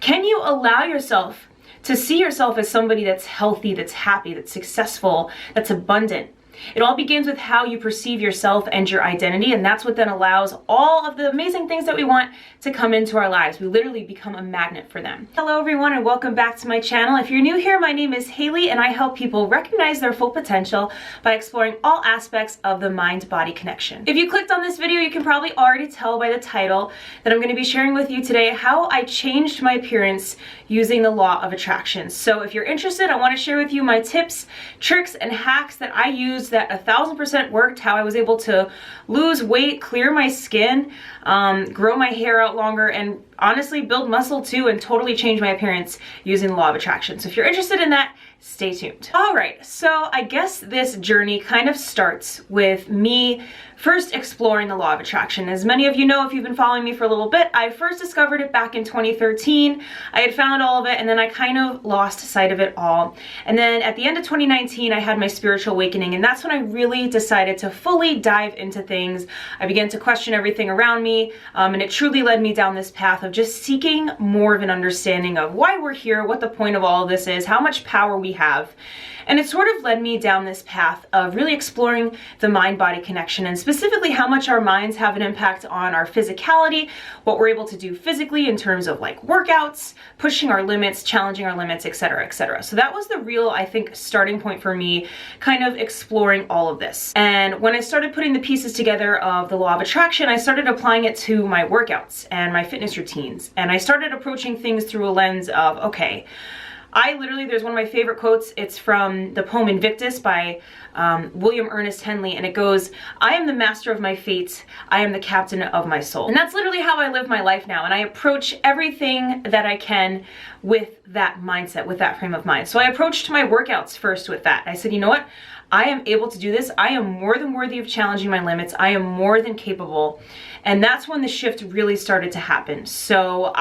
Can you allow yourself to see yourself as somebody that's healthy, that's happy, that's successful, that's abundant? It all begins with how you perceive yourself and your identity, and that's what then allows all of the amazing things that we want to come into our lives. We literally become a magnet for them. Hello everyone, and welcome back to my channel. If you're new here, my name is Haley, and I help people recognize their full potential by exploring all aspects of the mind-body connection. If you clicked on this video, you can probably already tell by the title that I'm going to be sharing with you today how I changed my appearance using the law of attraction. So if you're interested, I want to share with you my tips, tricks, and hacks that I use that 1000% worked, how I was able to lose weight, clear my skin, grow my hair out longer, and honestly build muscle too, and totally change my appearance using the law of attraction. So if you're interested in that, stay tuned. All right, so I guess this journey kind of starts with me first exploring the law of attraction. As many of you know, if you've been following me for a little bit, I first discovered it back in 2013. I had found all of it, and then I kind of lost sight of it all. And then at the end of 2019, I had my spiritual awakening, and that's when I really decided to fully dive into things. I began to question everything around me, and it truly led me down this path of just seeking more of an understanding of why we're here, what the point of all of this is, how much power we have. And it sort of led me down this path of really exploring the mind-body connection, and specifically how much our minds have an impact on our physicality, what we're able to do physically in terms of like workouts, pushing our limits, challenging our limits, etc., etc. So that was the real, I think, starting point for me, kind of exploring all of this. And when I started putting the pieces together of the law of attraction, I started applying it to my workouts and my fitness routines. And I started approaching things through a lens of, okay, there's one of my favorite quotes. It's from the poem Invictus by William Ernest Henley, and it goes, "I am the master of my fate. I am the captain of my soul." And that's literally how I live my life now, and I approach everything that I can with that mindset, with that frame of mind. So I approached my workouts first with that. I said, you know what? I am able to do this. I am more than worthy of challenging my limits. I am more than capable. And that's when the shift really started to happen. So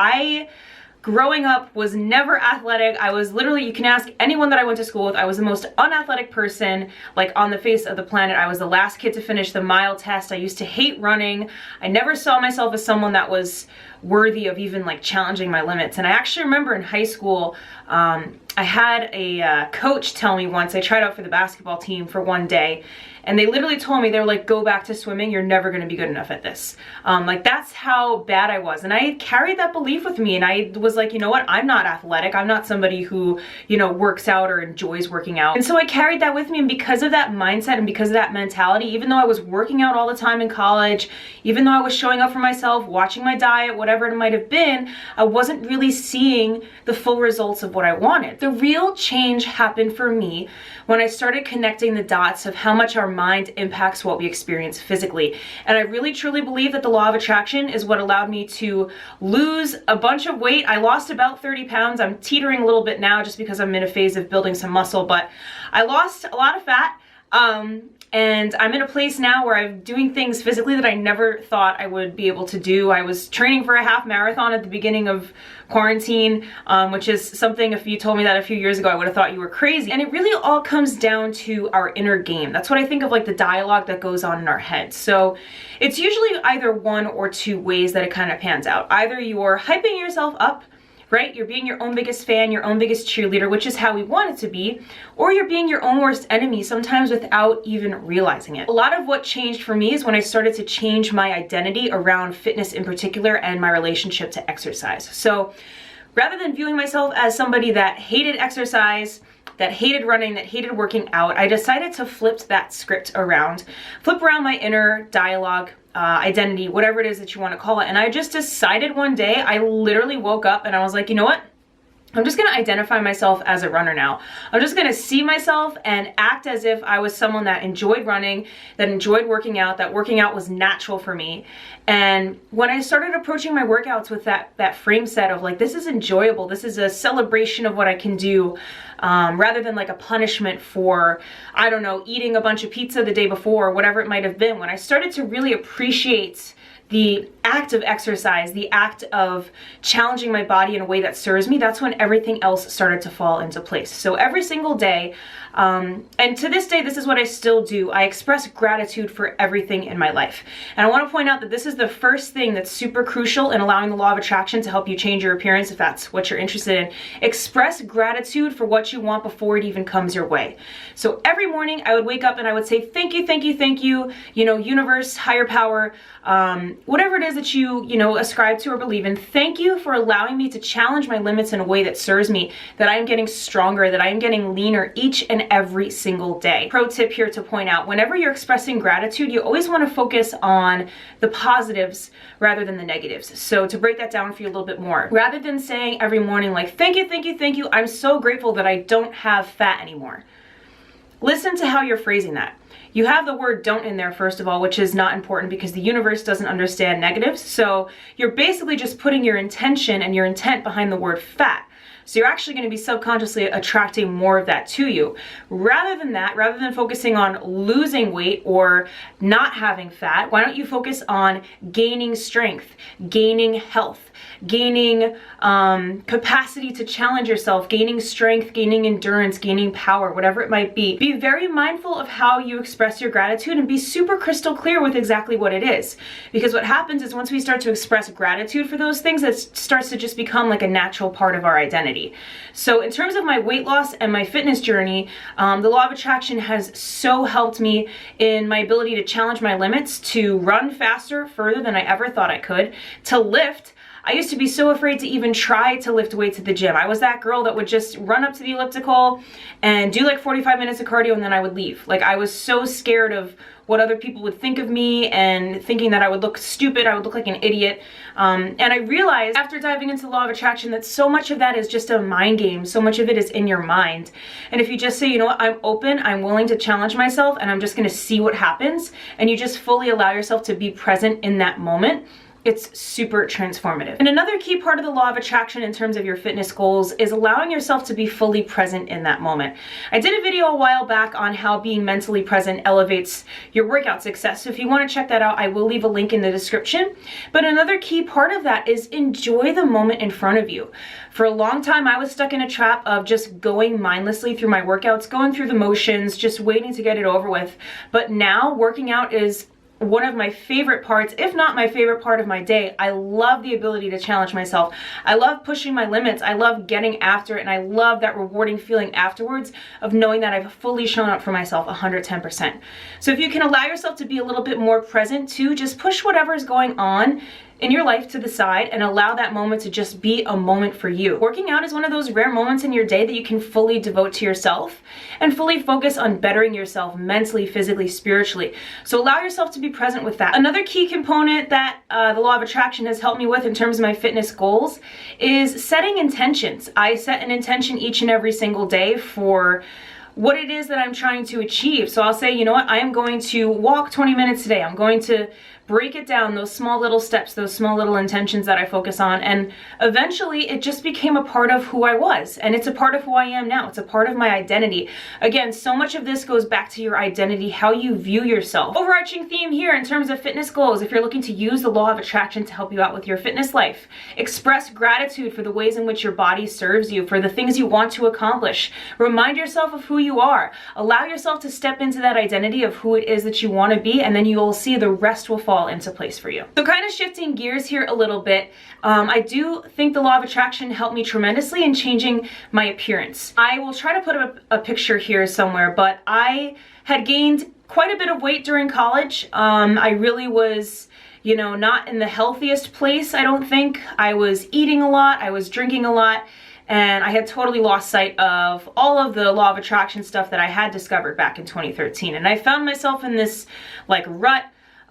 growing up was never athletic. I was literally, you can ask anyone that I went to school with, I was the most unathletic person like on the face of the planet. I was the last kid to finish the mile test. I used to hate running. I never saw myself as someone that was worthy of even like challenging my limits. And I actually remember in high school, I had a coach tell me once, I tried out for the basketball team for one day, and they literally told me, they were like, go back to swimming, you're never gonna be good enough at this. Like that's how bad I was. And I carried that belief with me, and I was like, you know what, I'm not athletic. I'm not somebody who, you know, works out or enjoys working out. And so I carried that with me, and because of that mindset and because of that mentality, even though I was working out all the time in college, even though I was showing up for myself, watching my diet, whatever it might have been, I wasn't really seeing the full results of what I wanted. The real change happened for me when I started connecting the dots of how much our mind impacts what we experience physically. And I really truly believe that the law of attraction is what allowed me to lose a bunch of weight. I lost about 30 pounds. I'm teetering a little bit now just because I'm in a phase of building some muscle, but I lost a lot of fat. And I'm in a place now where I'm doing things physically that I never thought I would be able to do. I was training for a half marathon at the beginning of quarantine, which is something, if you told me that a few years ago, I would have thought you were crazy. And it really all comes down to our inner game. That's what I think of, like the dialogue that goes on in our head. So it's usually either one or two ways that it kind of pans out. Either you're hyping yourself up, right? You're being your own biggest fan, your own biggest cheerleader, which is how we want it to be, or you're being your own worst enemy, sometimes without even realizing it. A lot of what changed for me is when I started to change my identity around fitness in particular and my relationship to exercise. So rather than viewing myself as somebody that hated exercise, that hated running, that hated working out, I decided to flip that script around, flip around my inner dialogue, identity, whatever it is that you want to call it. And I just decided one day, I literally woke up and I was like, you know what? I'm just gonna identify myself as a runner now. I'm just gonna see myself and act as if I was someone that enjoyed running, that enjoyed working out, that working out was natural for me. And when I started approaching my workouts with that frame set of like, this is enjoyable, this is a celebration of what I can do, rather than like a punishment for, I don't know, eating a bunch of pizza the day before or whatever it might have been. When I started to really appreciate the act of exercise, the act of challenging my body in a way that serves me, that's when everything else started to fall into place. So every single day, and to this day, this is what I still do. I express gratitude for everything in my life. And I want to point out that this is the first thing that's super crucial in allowing the law of attraction to help you change your appearance, if that's what you're interested in. Express gratitude for what you want before it even comes your way. So every morning I would wake up and I would say, thank you, thank you, thank you, universe, higher power, whatever it is that you ascribe to or believe in. Thank you for allowing me to challenge my limits in a way that serves me, that I am getting stronger, that I am getting leaner each and every single day. Pro tip here to point out, whenever you're expressing gratitude, you always want to focus on the positives rather than the negatives. So to break that down for you a little bit more, rather than saying every morning like, thank you, thank you, thank you, I'm so grateful that I don't have fat anymore. Listen to how you're phrasing that. You have the word don't in there, first of all, which is not important because the universe doesn't understand negatives. So you're basically just putting your intention and your intent behind the word fat. So you're actually going to be subconsciously attracting more of that to you. Rather than that, rather than focusing on losing weight or not having fat, why don't you focus on gaining strength, gaining health, gaining capacity to challenge yourself, gaining strength, gaining endurance, gaining power, whatever it might be. Be very mindful of how you express your gratitude and be super crystal clear with exactly what it is. Because what happens is once we start to express gratitude for those things, it starts to just become like a natural part of our identity. So in terms of my weight loss and my fitness journey, the law of attraction has so helped me in my ability to challenge my limits, to run faster, further than I ever thought I could, to lift. I used to be so afraid to even try to lift weights at the gym. I was that girl that would just run up to the elliptical and do like 45 minutes of cardio and then I would leave. Like I was so scared of what other people would think of me and thinking that I would look stupid, I would look like an idiot. And I realized after diving into the law of attraction that so much of that is just a mind game. So much of it is in your mind. And if you just say, you know what, I'm open, I'm willing to challenge myself and I'm just gonna see what happens, and you just fully allow yourself to be present in that moment, it's super transformative. And another key part of the law of attraction in terms of your fitness goals is allowing yourself to be fully present in that moment. I did a video a while back on how being mentally present elevates your workout success. So if you want to check that out, I will leave a link in the description. But another key part of that is enjoy the moment in front of you. For a long time, I was stuck in a trap of just going mindlessly through my workouts, going through the motions, just waiting to get it over with. But now working out is one of my favorite parts, if not my favorite part of my day. I love the ability to challenge myself. I love pushing my limits. I love getting after it, and I love that rewarding feeling afterwards of knowing that I've fully shown up for myself 110%. So if you can allow yourself to be a little bit more present too, just push whatever's going on in your life to the side and allow that moment to just be a moment for you. Working out is one of those rare moments in your day that you can fully devote to yourself and fully focus on bettering yourself mentally, physically, spiritually. So allow yourself to be present with that. Another key component that the law of attraction has helped me with in terms of my fitness goals is setting intentions. I set an intention each and every single day for what it is that I'm trying to achieve. So I'll say, you know what, I am going to walk 20 minutes today. I'm going to break it down, those small little steps, those small little intentions that I focus on. And eventually it just became a part of who I was. And it's a part of who I am now. It's a part of my identity. Again, so much of this goes back to your identity, how you view yourself. Overarching theme here in terms of fitness goals, if you're looking to use the law of attraction to help you out with your fitness life, express gratitude for the ways in which your body serves you, for the things you want to accomplish. Remind yourself of who you are. Allow yourself to step into that identity of who it is that you want to be, and then you'll see the rest will fall into place for you. So kind of shifting gears here a little bit, I do think the law of attraction helped me tremendously in changing my appearance. I will try to put a picture here somewhere, but I had gained quite a bit of weight during college. I really was, you know, not in the healthiest place, I don't think. I was eating a lot, I was drinking a lot, and I had totally lost sight of all of the law of attraction stuff that I had discovered back in 2013. And I found myself in this like rut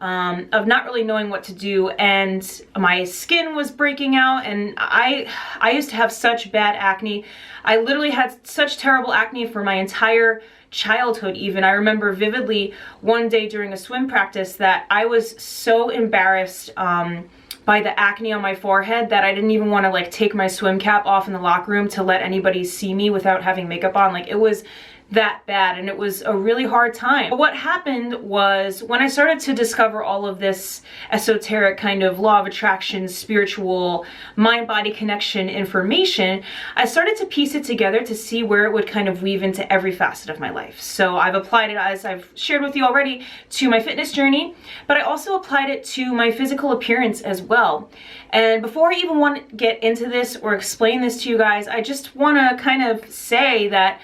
of not really knowing what to do, and my skin was breaking out, and I used to have such bad acne. I literally had such terrible acne for my entire childhood even. I remember vividly one day during a swim practice that I was so embarrassed by the acne on my forehead that I didn't even want to like take my swim cap off in the locker room to let anybody see me without having makeup on. Like it was that bad, and it was a really hard time. But what happened was, when I started to discover all of this esoteric kind of law of attraction, spiritual, mind-body connection information, I started to piece it together to see where it would kind of weave into every facet of my life. So I've applied it, as I've shared with you already, to my fitness journey, but I also applied it to my physical appearance as well. And before I even want to get into this or explain this to you guys, I just want to kind of say that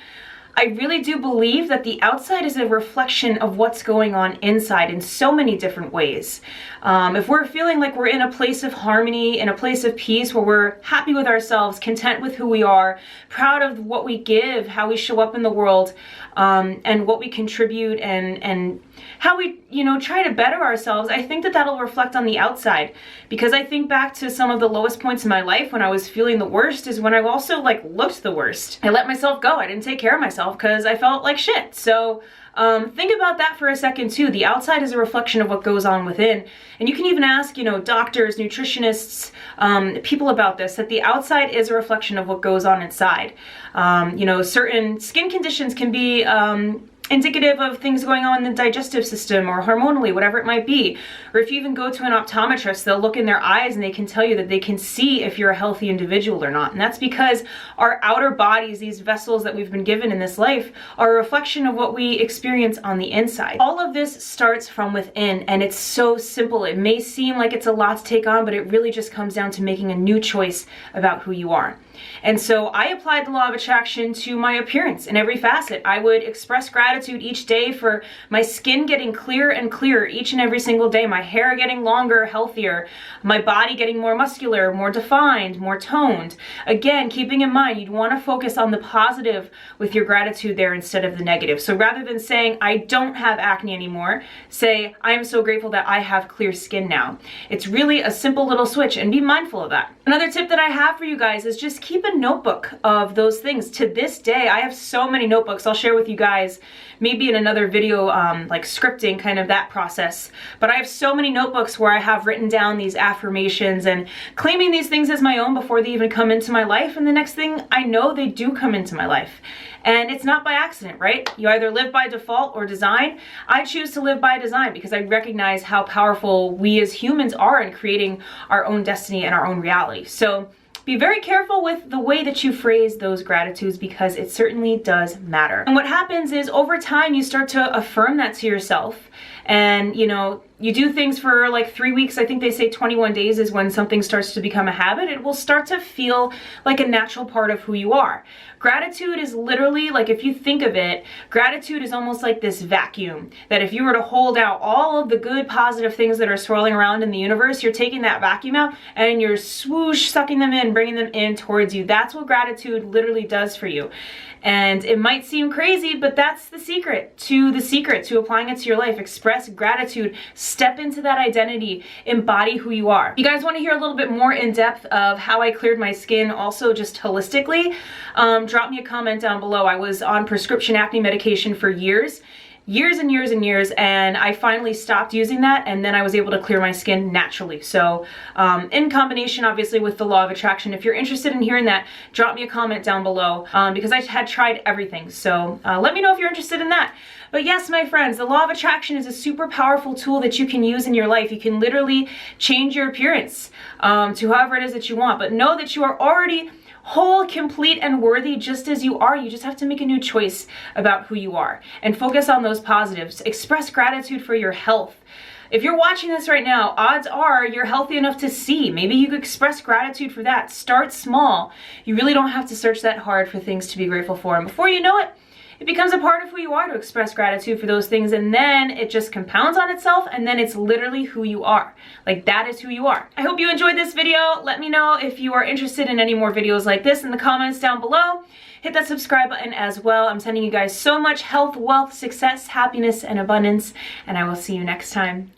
I really do believe that the outside is a reflection of what's going on inside in so many different ways. If we're feeling like we're in a place of harmony, in a place of peace, where we're happy with ourselves, content with who we are, proud of what we give, how we show up in the world, and what we contribute, and how we, try to better ourselves, I think that that'll reflect on the outside. Because I think back to some of the lowest points in my life when I was feeling the worst is when I've also looked the worst. I let myself go. I didn't take care of myself because I felt like shit. So think about that for a second too. The outside is a reflection of what goes on within. And you can even ask, doctors, nutritionists, people about this, that the outside is a reflection of what goes on inside. Certain skin conditions can be indicative of things going on in the digestive system or hormonally, whatever it might be. Or if you even go to an optometrist, they'll look in their eyes and they can tell you that they can see if you're a healthy individual or not. And that's because our outer bodies, these vessels that we've been given in this life, are a reflection of what we experience on the inside. All of this starts from within, and it's so simple. It may seem like it's a lot to take on, but it really just comes down to making a new choice about who you are. And so I applied the law of attraction to my appearance in every facet. I would express gratitude each day for my skin getting clearer and clearer each and every single day, my hair getting longer, healthier, my body getting more muscular, more defined, more toned. Again, keeping in mind, you'd want to focus on the positive with your gratitude there instead of the negative. So rather than saying, I don't have acne anymore, say, I am so grateful that I have clear skin now. It's really a simple little switch, and be mindful of that. Another tip that I have for you guys is just keep a notebook of those things. To this day, I have so many notebooks. I'll share with you guys maybe in another video, like scripting kind of that process. But I have so many notebooks where I have written down these affirmations and claiming these things as my own before they even come into my life. And the next thing I know, they do come into my life. And it's not by accident, right? You either live by default or design. I choose to live by design because I recognize how powerful we as humans are in creating our own destiny and our own reality. So be very careful with the way that you phrase those gratitudes, because it certainly does matter. And what happens is, over time, you start to affirm that to yourself. And, you do things for like 3 weeks. I think they say 21 days is when something starts to become a habit. It will start to feel like a natural part of who you are. Gratitude is literally, like, if you think of it, gratitude is almost like this vacuum that if you were to hold out all of the good, positive things that are swirling around in the universe, you're taking that vacuum out and you're swoosh, sucking them in, bringing them in towards you. That's what gratitude literally does for you. And it might seem crazy, but that's the secret to applying it to your life. Express gratitude, step into that identity, embody who you are. You guys want to hear a little bit more in depth of how I cleared my skin, also just holistically? Drop me a comment down below. I was on prescription acne medication for years and years, and I finally stopped using that, and then I was able to clear my skin naturally. So in combination, obviously, with the law of attraction, if you're interested in hearing that, drop me a comment down below, because I had tried everything. So let me know if you're interested in that. But yes, my friends, the law of attraction is a super powerful tool that you can use in your life. You can literally change your appearance to however it is that you want, but know that you are already whole, complete, and worthy just as you are. You just have to make a new choice about who you are and focus on those positives. Express gratitude for your health. If you're watching this right now, odds are you're healthy enough to see. Maybe you could express gratitude for that. Start small. You really don't have to search that hard for things to be grateful for. And before you know it, it becomes a part of who you are to express gratitude for those things, and then it just compounds on itself, and then it's literally who you are. Like, that is who you are. I hope you enjoyed this video. Let me know if you are interested in any more videos like this in the comments down below. Hit that subscribe button as well. I'm sending you guys so much health, wealth, success, happiness, and abundance, and I will see you next time.